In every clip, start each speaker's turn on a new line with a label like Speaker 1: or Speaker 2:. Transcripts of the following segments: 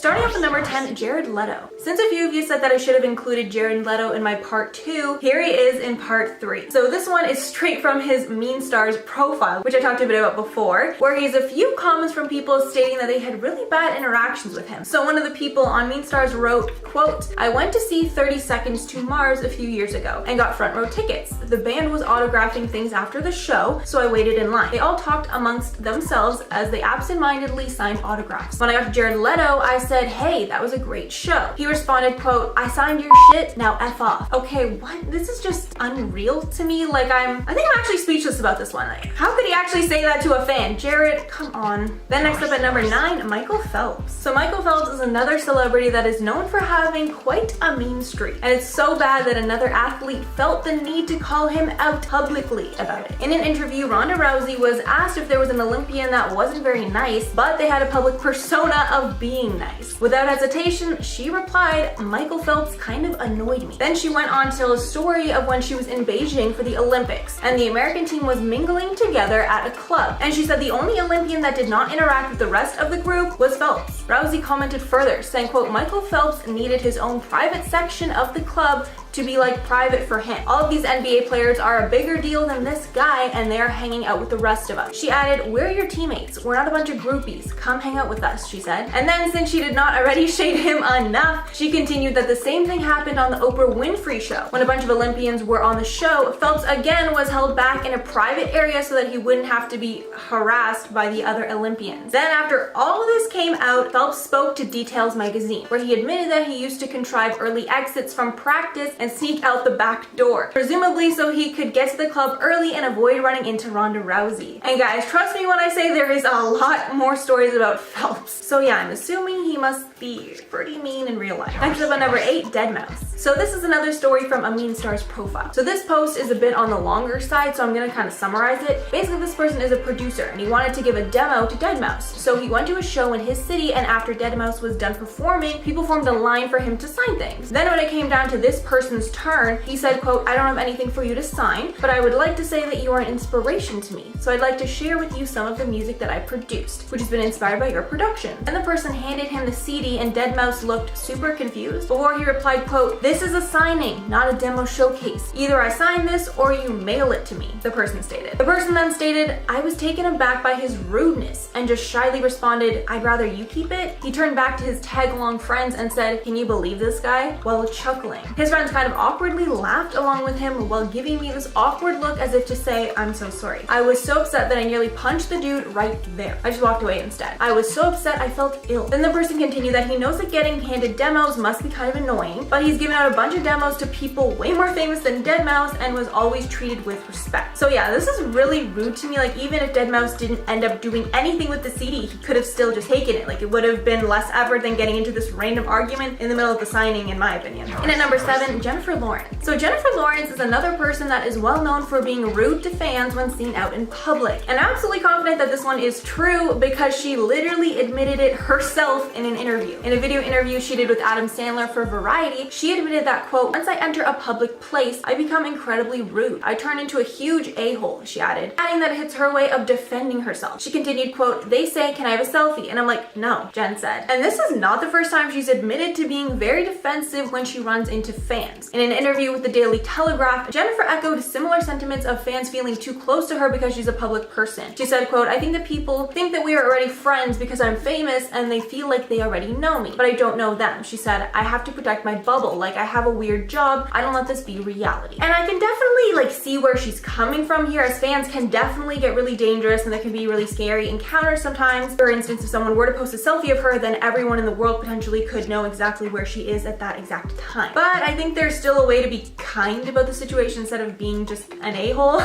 Speaker 1: Starting off with number 10, Jared Leto. Since a few of you said that I should have included Jared Leto in my part 2, here he is in part 3. So this one is straight from his Meanest profile, which I talked a bit about before, where he has a few comments from people stating that they had really bad interactions with him. So one of the people on Meanest wrote, quote, "I went to see 30 Seconds to Mars a few years ago and got front row tickets. The band was autographing things after the show, so I waited in line. They all talked amongst themselves as they absentmindedly signed autographs. When I got to Jared Leto, I said, hey, that was a great show. He responded, quote, I signed your shit, now F off. Okay, what? This is just unreal to me. Like I think I'm actually speechless about this one. Like, how could he actually say that to a fan? Jared, come on. Then next up at number 9, Michael Phelps. So Michael Phelps is another celebrity that is known for having quite a mean streak. And it's so bad that another athlete felt the need to call him out publicly about it. In an interview, Ronda Rousey was asked if there was an Olympian that wasn't very nice, but they had a public persona of being nice. Without hesitation, she replied, Michael Phelps kind of annoyed me. Then she went on to tell a story of when she was in Beijing for the Olympics, and the American team was mingling together at a club. And she said the only Olympian that did not interact with the rest of the group was Phelps. Rousey commented further, saying, quote, Michael Phelps needed his own private section of the club to be like private for him. All of these NBA players are a bigger deal than this guy, and they're hanging out with the rest of us. She added, we're your teammates. We're not a bunch of groupies. Come hang out with us, she said. And then, since she did not already shade him enough, she continued that the same thing happened on the Oprah Winfrey show. When a bunch of Olympians were on the show, Phelps again was held back in a private area so that he wouldn't have to be harassed by the other Olympians. Then after all of this came out, Phelps spoke to Details magazine, where he admitted that he used to contrive early exits from practice and sneak out the back door, presumably so he could get to the club early and avoid running into Ronda Rousey. And guys, trust me when I say there is a lot more stories about Phelps. So yeah, I'm assuming he must be pretty mean in real life. Next up at number 8, Deadmau5. So this is another story from a Meanest profile. So this post is a bit on the longer side, so I'm gonna kind of summarize it. Basically, this person is a producer and he wanted to give a demo to Deadmau5. So he went to a show in his city, and after Deadmau5 was done performing, people formed a line for him to sign things. Then when it came down to this person's turn, he said, quote, I don't have anything for you to sign, but I would like to say that you are an inspiration to me. So I'd like to share with you some of the music that I produced, which has been inspired by your production. And the person handed him the CD, and Deadmau5 looked super confused before he replied, quote, this is a signing, not a demo showcase. Either I sign this or you mail it to me, the person stated. The person then stated, I was taken aback by his rudeness and just shyly responded, I'd rather you keep it. He turned back to his tag-along friends and said, can you believe this guy? While chuckling. His friends kind of awkwardly laughed along with him while giving me this awkward look as if to say, I'm so sorry. I was so upset that I nearly punched the dude right there. I just walked away instead. I was so upset I felt ill. Then the person continued that he knows that getting handed demos must be kind of annoying, but he's given out a bunch of demos to people way more famous than Deadmau5 and was always treated with respect. So yeah, this is really rude to me. Like, even if Deadmau5 didn't end up doing anything with the CD, he could have still just taken it. Like, it would have been less effort than getting into this random argument in the middle of the signing, in my opinion. And at number 7, Jennifer Lawrence. So Jennifer Lawrence is another person that is well known for being rude to fans when seen out in public. And I'm absolutely confident that this one is true because she literally admitted it herself in an interview. In a video interview she did with Adam Sandler for Variety, she admitted that, quote, once I enter a public place, I become incredibly rude. I turn into a huge a-hole, she added, adding that it's her way of defending herself. She continued, quote, they say, can I have a selfie? And I'm like, no, Jen said. And this is not the first time she's admitted to being very defensive when she runs into fans. In an interview with the Daily Telegraph, Jennifer echoed similar sentiments of fans feeling too close to her because she's a public person. She said, quote, I think that people think that we are already friends because I'm famous and they feel like they already know me, but I don't know them. She said, I have to protect my bubble. Like, I have a weird job. I don't let this be reality. And I can definitely like see where she's coming from here, as fans can definitely get really dangerous and there can be really scary encounters sometimes. For instance, if someone were to post a selfie of her, then everyone in the world potentially could know exactly where she is at that exact time. But I think there's still a way to be kind about the situation instead of being just an a-hole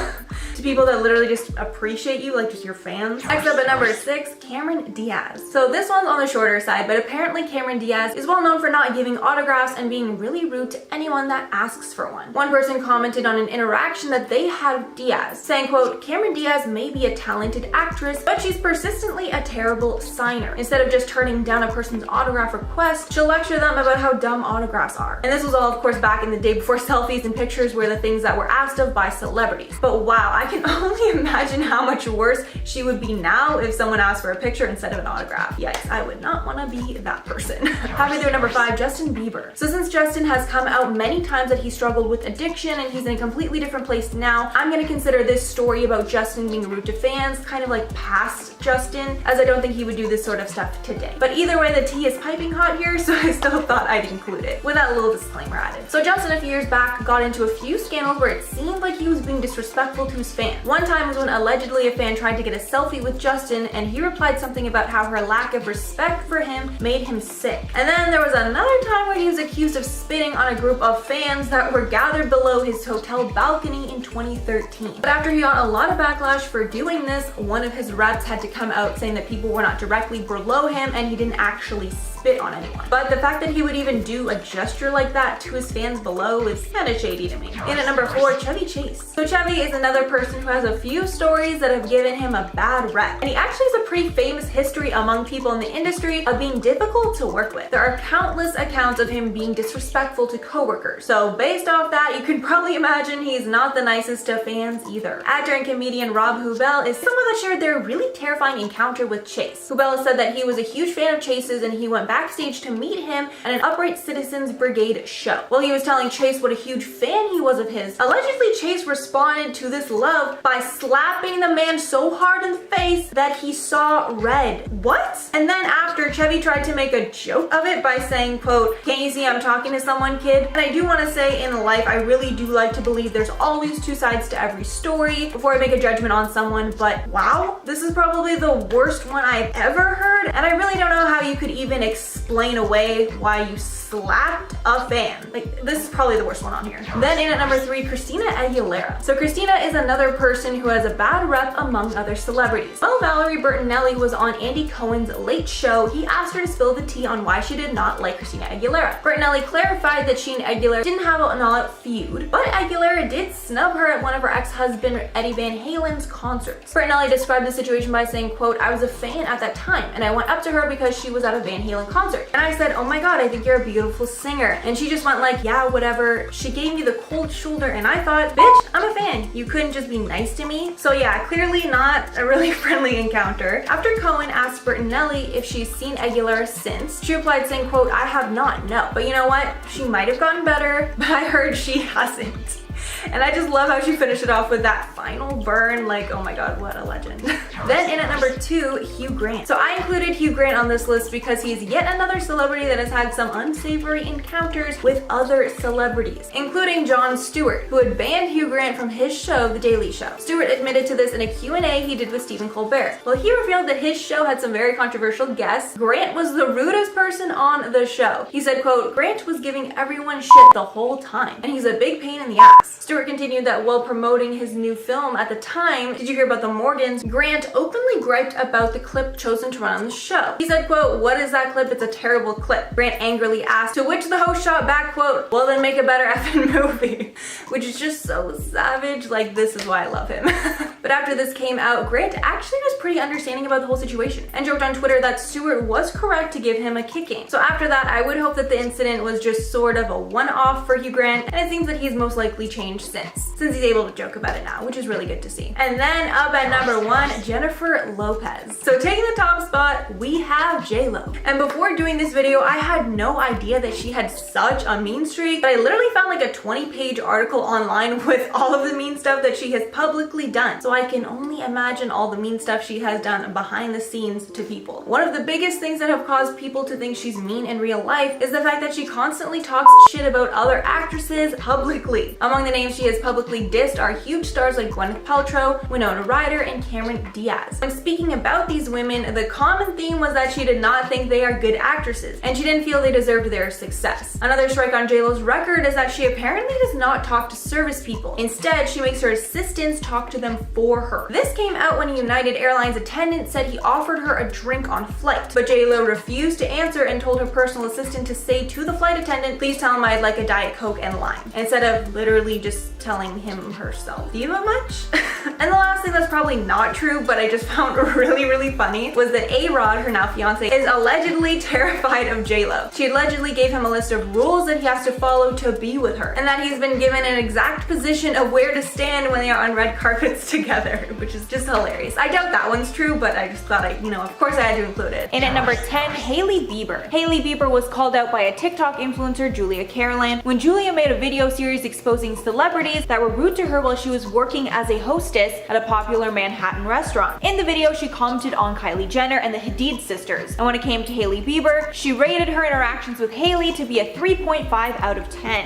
Speaker 1: to people that literally just appreciate you, like just your fans. Next up at number 6, Cameron Diaz. So this one's on the shorter side, but apparently Cameron Diaz is well known for not giving autographs and being really rude to anyone that asks for one. One person commented on an interaction that they had with Diaz, saying, quote, Cameron Diaz may be a talented actress, but she's persistently a terrible signer. Instead of just turning down a person's autograph request, she'll lecture them about how dumb autographs are. And this was all, of course, back back in the day before selfies and pictures were the things that were asked of by celebrities. But wow, I can only imagine how much worse she would be now if someone asked for a picture instead of an autograph. Yikes, I would not want to be that person. Halfway through number 5, Justin Bieber. So since Justin has come out many times that he struggled with addiction and he's in a completely different place now, I'm gonna consider this story about Justin being rude to fans kind of like past Justin, as I don't think he would do this sort of stuff today. But either way, the tea is piping hot here, so I still thought I'd include it with that little disclaimer added. So Justin a few years back got into a few scandals where it seemed like he was being disrespectful to his fans. One time was when allegedly a fan tried to get a selfie with Justin and he replied something about how her lack of respect for him made him sick. And then there was another time where he was accused of spitting on a group of fans that were gathered below his hotel balcony in 2013. But after he got a lot of backlash for doing this, one of his reps had to come out saying that people were not directly below him and he didn't actually spit on anyone. But the fact that he would even do a gesture like that to his fans below is kind of shady to me. In at number 4, Chevy Chase. So Chevy is another person who has a few stories that have given him a bad rep. And he actually has a pretty famous history among people in the industry of being difficult to work with. There are countless accounts of him being disrespectful to coworkers. So based off that, you can probably imagine he's not the nicest to fans either. Actor and comedian Rob Huebel is someone that shared their really terrifying encounter with Chase. Huebel said that he was a huge fan of Chase's and he went backstage to meet him at an Upright Citizens Brigade show. While he was telling Chase what a huge fan he was of his, allegedly Chase responded to this love by slapping the man so hard in the face that he saw red. What? And then after, Chevy tried to make a joke of it by saying, quote, "Can't you see I'm talking to someone, kid?" And I do want to say, in life, I really do like to believe there's always two sides to every story before I make a judgment on someone, but wow, this is probably the worst one I've ever heard, and I really don't know how you could even explain away why you slapped a fan. Like, this is probably the worst one on here. Then in at number 3, Christina Aguilera. So Christina is another person who has a bad rep among other celebrities. While Valerie Bertinelli was on Andy Cohen's Late Show, he asked her to spill the tea on why she did not like Christina Aguilera. Bertinelli clarified that she and Aguilera didn't have an all-out feud, but Aguilera did snub her at one of her ex-husband Eddie Van Halen's concerts. Bertinelli described the situation by saying, quote, "I was a fan at that time, and I went up to her because she was at a Van Halen concert. And I said, oh my god, I think you're a beautiful singer." And she just went like, "Yeah, whatever." She gave me the cold shoulder and I thought, bitch, I'm a fan. You couldn't just be nice to me. So yeah, clearly not a really friendly encounter. After Cohen asked Bertinelli if she's seen Aguilera since, she replied saying, quote, "I have not, no. But you know what? She might have gotten better, but I heard she hasn't." And I just love how she finished it off with that final burn. Like, oh my god, what a legend. Then in at number 2, Hugh Grant. So I included Hugh Grant on this list because he's yet another celebrity that has had some unsavory encounters with other celebrities, including Jon Stewart, who had banned Hugh Grant from his show, The Daily Show. Stewart admitted to this in a Q&A he did with Stephen Colbert. Well, he revealed that his show had some very controversial guests. Grant was the rudest person on the show. He said, quote, "Grant was giving everyone shit the whole time, and he's a big pain in the ass." Stewart continued that while promoting his new film at the time, Did You Hear About the Morgans?, Grant openly griped about the clip chosen to run on the show. He said, quote, "What is that clip? It's a terrible clip." Grant angrily asked, to which the host shot back, quote, "Well then make a better effing movie." Which is just so savage. Like, this is why I love him. But after this came out, Grant actually was pretty understanding about the whole situation and joked on Twitter that Stewart was correct to give him a kicking. So after that, I would hope that the incident was just sort of a one-off for Hugh Grant, and it seems that he's most likely changed since he's able to joke about it now, which is really good to see. And then up at number 1, Jennifer Lopez. So taking the top spot, we have J-Lo. And before doing this video, I had no idea that she had such a mean streak, but I literally found like a 20-page article online with all of the mean stuff that she has publicly done. So I can only imagine all the mean stuff she has done behind the scenes to people. One of the biggest things that have caused people to think she's mean in real life is the fact that she constantly talks shit about other actresses publicly. Among the names she has publicly dissed are huge stars like Gwyneth Paltrow, Winona Ryder, and Cameron Diaz. When speaking about these women, the common theme was that she did not think they are good actresses, and she didn't feel they deserved their success. Another strike on JLo's record is that she apparently does not talk to service people. Instead, she makes her assistants talk to them for her. This came out when a United Airlines attendant said he offered her a drink on flight, but JLo refused to answer and told her personal assistant to say to the flight attendant, "Please tell him I'd like a Diet Coke and lime," instead of literally just just telling him herself. Do you know much? And the last thing that's probably not true, but I just found really funny, was that A-Rod, her now fiance, is allegedly terrified of J-Lo. She allegedly gave him a list of rules that he has to follow to be with her, and that he's been given an exact position of where to stand when they are on red carpets together, which is just hilarious. I doubt that one's true, but I just thought of course I had to include it. And at number 10, Hailey Bieber. Hailey Bieber was called out by a TikTok influencer, Julia Carolan, when Julia made a video series exposing celebrities that were rude to her while she was working as a hostess at a popular Manhattan restaurant. In the video, she commented on Kylie Jenner and the Hadid sisters, and when it came to Hailey Bieber, she rated her interactions with Hailey to be a 3.5 out of 10.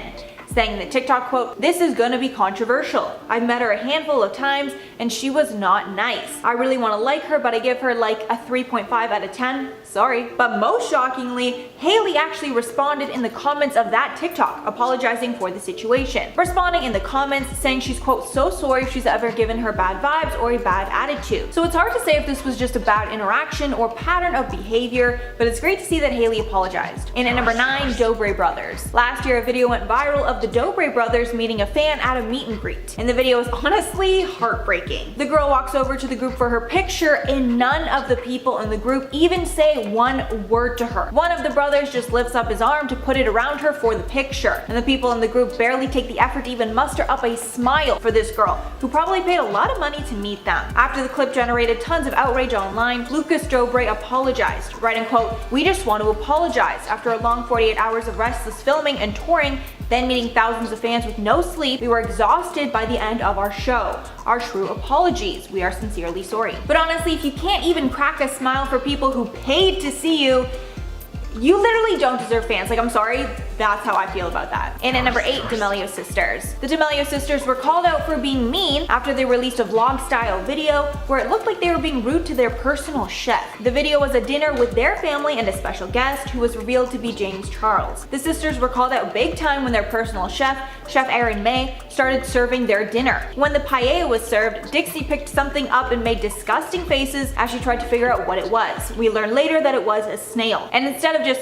Speaker 1: Saying in the TikTok quote, "This is gonna be controversial. I've met her a handful of times and she was not nice. I really want to like her, but I give her like a 3.5 out of 10. Sorry." But most shockingly, Hailey actually responded in the comments of that TikTok, apologizing for the situation. Responding in the comments saying she's quote, "so sorry if she's ever given her bad vibes or a bad attitude." So it's hard to say if this was just a bad interaction or pattern of behavior, but it's great to see that Hailey apologized. And at number 9, Dobre Brothers. Last year, a video went viral of the Dobre Brothers meeting a fan at a meet and greet, and the video is honestly heartbreaking. The girl walks over to the group for her picture and none of the people in the group even say one word to her. One of the brothers just lifts up his arm to put it around her for the picture, and the people in the group barely take the effort to even muster up a smile for this girl, who probably paid a lot of money to meet them. After the clip generated tons of outrage online, Lucas Dobre apologized, writing quote, "We just want to apologize. After a long 48 hours of restless filming and touring, then meeting thousands of fans with no sleep, we were exhausted by the end of our show. Our true apologies. We are sincerely sorry." But honestly, if you can't even crack a smile for people who paid to see you, you literally don't deserve fans. Like, I'm sorry, that's how I feel about that. And at number 8, D'Amelio sisters. The D'Amelio sisters were called out for being mean after they released a vlog-style video where it looked like they were being rude to their personal chef. The video was a dinner with their family and a special guest who was revealed to be James Charles. The sisters were called out big time when their personal chef, Chef Aaron May, started serving their dinner. When the paella was served, Dixie picked something up and made disgusting faces as she tried to figure out what it was. We learned later that it was a snail. And instead of just,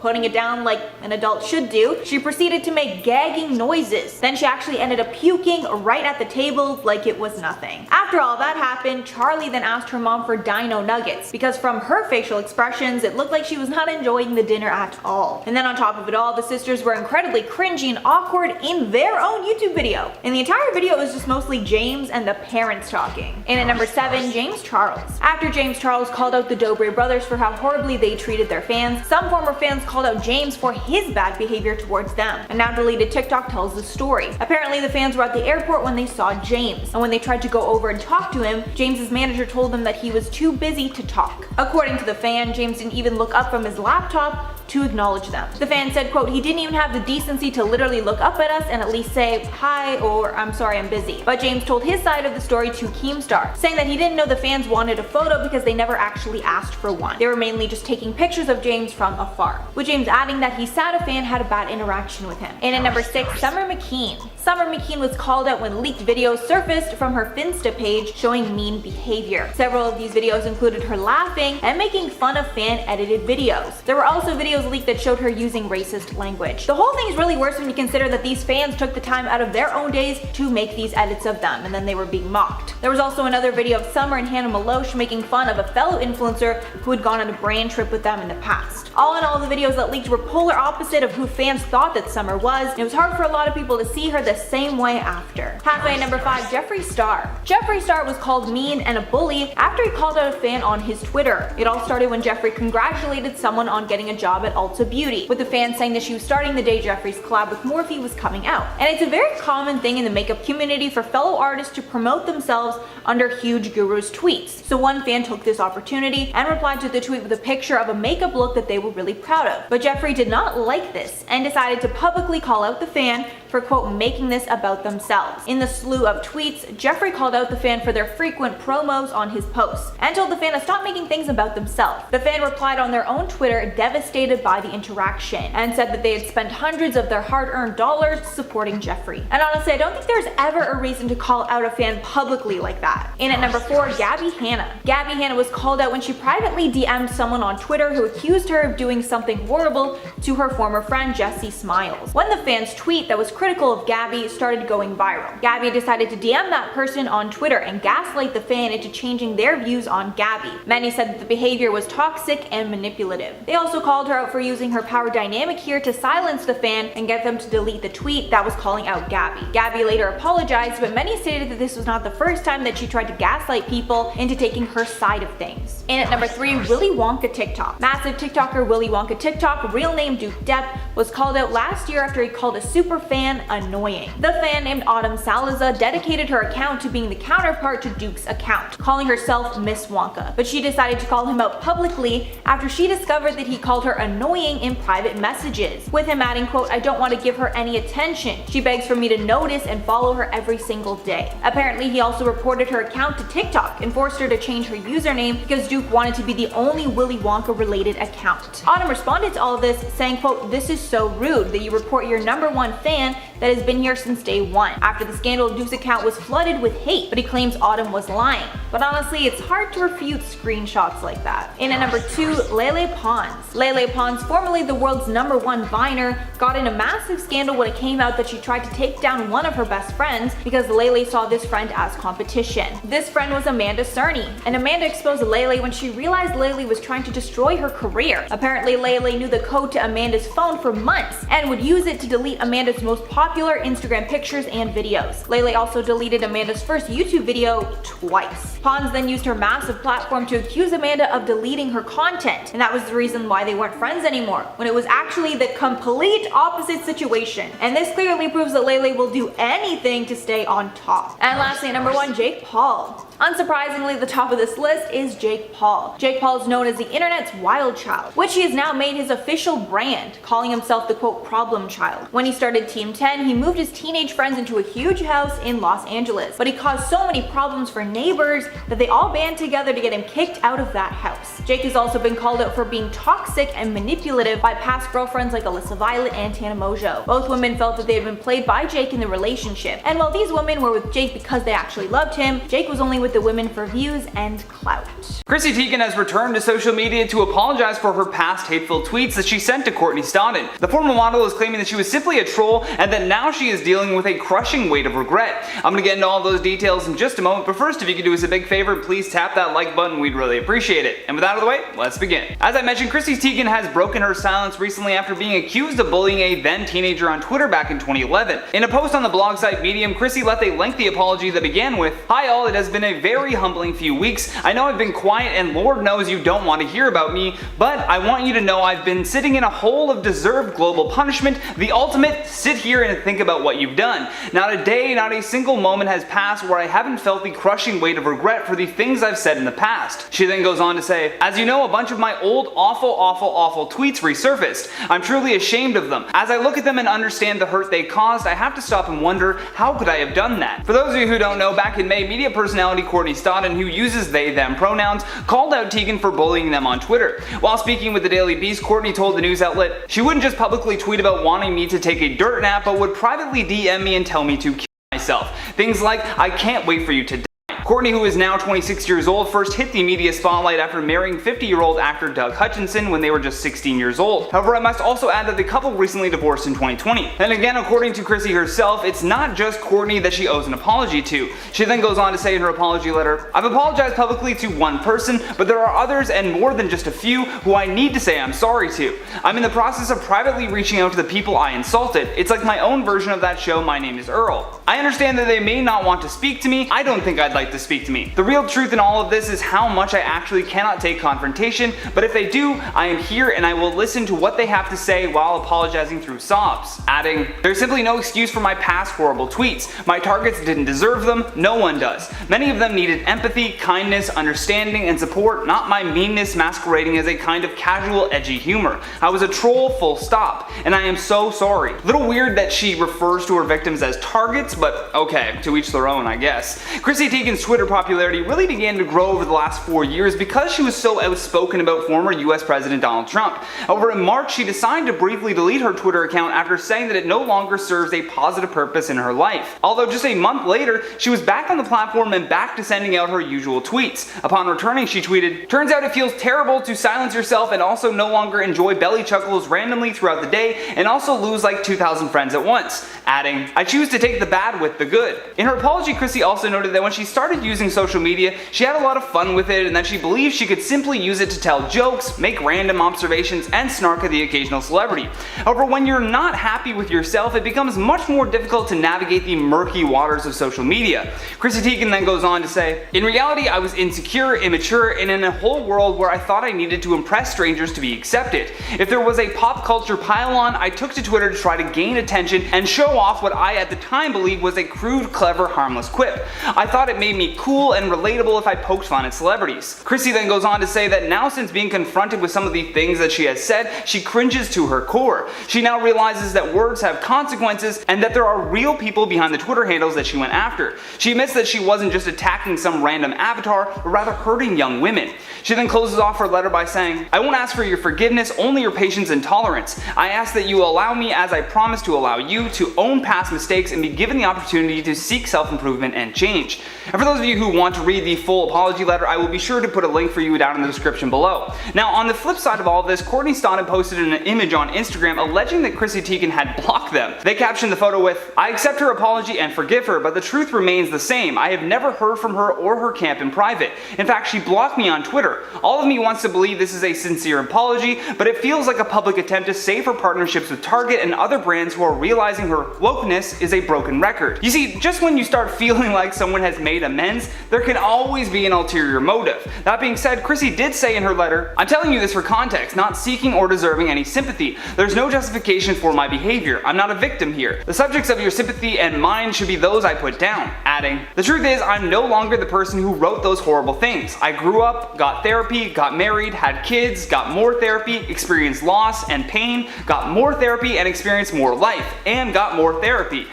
Speaker 1: putting it down like an adult should do, she proceeded to make gagging noises. Then she actually ended up puking right at the table like it was nothing. After all that happened, Charlie then asked her mom for dino nuggets, because from her facial expressions, it looked like she was not enjoying the dinner at all. And then on top of it all, the sisters were incredibly cringy and awkward in their own YouTube video. And the entire video was just mostly James and the parents talking. And at number 7, James Charles. After James Charles called out the Dobre Brothers for how horribly they treated their fans, some former fans called out James for his bad behavior towards them. A now deleted TikTok tells the story. Apparently the fans were at the airport when they saw James, and when they tried to go over and talk to him, James's manager told them that he was too busy to talk. According to the fan, James didn't even look up from his laptop to acknowledge them. The fan said, quote, "He didn't even have the decency to literally look up at us and at least say hi or I'm sorry, I'm busy." But James told his side of the story to Keemstar, saying that he didn't know the fans wanted a photo because they never actually asked for one. They were mainly just taking pictures of James from afar, with James adding that he sad a fan had a bad interaction with him. And at number 6, Summer McKeen. Summer McKeen was called out when leaked videos surfaced from her Finsta page showing mean behavior. Several of these videos included her laughing and making fun of fan-edited videos. There were also videos leaked that showed her using racist language. The whole thing is really worse when you consider that these fans took the time out of their own days to make these edits of them, and then they were being mocked. There was also another video of Summer and Hannah Maloche making fun of a fellow influencer who had gone on a brand trip with them in the past. All in all, the videos that leaked were polar opposite of who fans thought that Summer was, and it was hard for a lot of people to see her the same way after. Halfway at number 5, Jeffree Star. Jeffree Star was called mean and a bully after he called out a fan on his Twitter. It all started when Jeffree congratulated someone on getting a job at Ulta Beauty, with the fan saying that she was starting the day Jeffree's collab with Morphe was coming out. And it's a very common thing in the makeup community for fellow artists to promote themselves under huge gurus' tweets. So one fan took this opportunity and replied to the tweet with a picture of a makeup look that they were really proud of. But Jeffree did not like this and decided to publicly call out the fan for, quote, making this about themselves. In the slew of tweets, Jeffree called out the fan for their frequent promos on his posts and told the fan to stop making things about themselves. The fan replied on their own Twitter, devastated by the interaction, and said that they had spent hundreds of their hard-earned dollars supporting Jeffree. And honestly, I don't think there's ever a reason to call out a fan publicly like that. And at number 4, Gabby Hanna. Gabby Hanna was called out when she privately DM'd someone on Twitter who accused her of doing something horrible to her former friend Jessie Smiles. When the fan's tweet that was critical of Gabby Gabby started going viral. Gabby decided to DM that person on Twitter and gaslight the fan into changing their views on Gabby. Many said that the behavior was toxic and manipulative. They also called her out for using her power dynamic here to silence the fan and get them to delete the tweet that was calling out Gabby. Gabby later apologized, but many stated that this was not the first time that she tried to gaslight people into taking her side of things. And at number 3, Willy Wonka TikTok. Massive TikToker Willy Wonka TikTok, real name Duke Depp, was called out last year after he called a super fan annoying. The fan named Autumn Salazar dedicated her account to being the counterpart to Duke's account, calling herself Miss Wonka. But she decided to call him out publicly after she discovered that he called her annoying in private messages, with him adding, quote, "I don't want to give her any attention. She begs for me to notice and follow her every single day." Apparently, he also reported her account to TikTok and forced her to change her username because Duke wanted to be the only Willy Wonka related account. Autumn responded to all of this saying, quote, "This is so rude that you report your #1 fan that has been here since day one." After the scandal, Duke's account was flooded with hate, but he claims Autumn was lying. But honestly, it's hard to refute screenshots like that. In at number 2, Lele Pons. Lele Pons, formerly the world's #1 Viner, got in a massive scandal when it came out that she tried to take down one of her best friends because Lele saw this friend as competition. This friend was Amanda Cerny, and Amanda exposed Lele when she realized Lele was trying to destroy her career. Apparently, Lele knew the code to Amanda's phone for months and would use it to delete Amanda's most popular Instagram pictures and videos. Lele also deleted Amanda's first YouTube video twice. Pons then used her massive platform to accuse Amanda of deleting her content, and that was the reason why they weren't friends anymore, when it was actually the complete opposite situation. And this clearly proves that Lele will do anything to stay on top. And lastly, at number 1, Jake Paul. Unsurprisingly, the top of this list is Jake Paul. Jake Paul is known as the internet's wild child, which he has now made his official brand, calling himself the quote problem child. When he started Team 10, he moved his teenage friends into a huge house in Los Angeles, but he caused so many problems for neighbors that they all band together to get him kicked out of that house. Jake has also been called out for being toxic and manipulative by past girlfriends like Alyssa Violet and Tana Mojo. Both women felt that they had been played by Jake in the relationship, and while these women were with Jake because they actually loved him, Jake was only with the women for views and clout.
Speaker 2: Chrissy Teigen has returned to social media to apologize for her past hateful tweets that she sent to Courtney Stodden. The former model is claiming that she was simply a troll and that now she is dealing with a crushing weight of regret. I'm gonna get into all those details in just a moment, but first, if you could do us a big favor, please tap that like button, we'd really appreciate it. And with that out of the way, let's begin. As I mentioned, Chrissy Teigen has broken her silence recently after being accused of bullying a then teenager on Twitter back in 2011. In a post on the blog site Medium, Chrissy left a lengthy apology that began with, "Hi all, it has been a very humbling few weeks. I know I've been quiet and Lord knows you don't want to hear about me, but I want you to know I've been sitting in a hole of deserved global punishment, the ultimate sit here and think about what you've done. Not a day, not a single moment has passed where I haven't felt the crushing weight of regret for the things I've said in the past." She then goes on to say, "As you know, a bunch of my old awful tweets resurfaced. I'm truly ashamed of them. As I look at them and understand the hurt they caused, I have to stop and wonder, how could I have done that?" For those of you who don't know, back in May, media personality Courtney Stodden, who uses they them pronouns, called out Teigen for bullying them on Twitter. While speaking with the Daily Beast, Courtney told the news outlet, "She wouldn't just publicly tweet about wanting me to take a dirt nap, but would privately DM me and tell me to kill myself. Things like, I can't wait for you to die." Courtney, who is now 26 years old, first hit the media spotlight after marrying 50-year-old actor Doug Hutchinson when they were just 16 years old. However, I must also add that the couple recently divorced in 2020. And again, according to Chrissy herself, it's not just Courtney that she owes an apology to. She then goes on to say in her apology letter, "I've apologized publicly to one person, but there are others and more than just a few who I need to say I'm sorry to. I'm in the process of privately reaching out to the people I insulted. It's like my own version of that show, My Name is Earl. I understand that they may not want to speak to me. I don't think I'd like to speak to me. The real truth in all of this is how much I actually cannot take confrontation, but if they do, I am here and I will listen to what they have to say while apologizing through sobs." Adding, "There's simply no excuse for my past horrible tweets. My targets didn't deserve them, no one does. Many of them needed empathy, kindness, understanding, and support, not my meanness masquerading as a kind of casual, edgy humor. I was a troll, full stop, and I am so sorry." Little weird that she refers to her victims as targets, but okay, to each their own, I guess. Chrissy Teigen's Twitter popularity really began to grow over the last 4 years because she was so outspoken about former US President Donald Trump. However, in March, she decided to briefly delete her Twitter account after saying that it no longer serves a positive purpose in her life. Although just a month later, she was back on the platform and back to sending out her usual tweets. Upon returning, she tweeted, "Turns out it feels terrible to silence yourself and also no longer enjoy belly chuckles randomly throughout the day and also lose like 2,000 friends at once," adding, "I choose to take the bad with the good." In her apology, Chrissy also noted that when she started using social media, she had a lot of fun with it and that she believed she could simply use it to tell jokes, make random observations, and snark at the occasional celebrity. However, when you're not happy with yourself, it becomes much more difficult to navigate the murky waters of social media. Chrissy Teigen then goes on to say, "In reality, I was insecure, immature, and in a whole world where I thought I needed to impress strangers to be accepted. If there was a pop culture pile-on, I took to Twitter to try to gain attention and show off what I at the time believed was a crude, clever, harmless quip. I thought it made me cool and relatable if I poked fun at celebrities." Chrissy then goes on to say that now, since being confronted with some of the things that she has said, she cringes to her core. She now realizes that words have consequences and that there are real people behind the Twitter handles that she went after. She admits that she wasn't just attacking some random avatar, but rather hurting young women. She then closes off her letter by saying, "I won't ask for your forgiveness, only your patience and tolerance. I ask that you allow me, as I promised to allow you, to own past mistakes and be given the opportunity to seek self-improvement and change." And for those of you who want to read the full apology letter, I will be sure to put a link for you down in the description below. Now, on the flip side of all of this, Courtney Stodden posted an image on Instagram alleging that Chrissy Teigen had blocked them. They captioned the photo with, "I accept her apology and forgive her, but the truth remains the same. I have never heard from her or her camp in private. In fact, she blocked me on Twitter. All of me wants to believe this is a sincere apology, but it feels like a public attempt to save her partnerships with Target and other brands who are realizing her wokeness is a broken record." You see, just when you start feeling like someone has made amends, there can always be an ulterior motive. That being said, Chrissy did say in her letter, "I'm telling you this for context, not seeking or deserving any sympathy. There's no justification for my behavior. I'm not a victim here. The subjects of your sympathy and mine should be those I put down," adding, "The truth is, I'm no longer the person who wrote those horrible things. I grew up, got therapy, got married, had kids, got more therapy, experienced loss and pain, got more therapy and experienced more life, and got more therapy."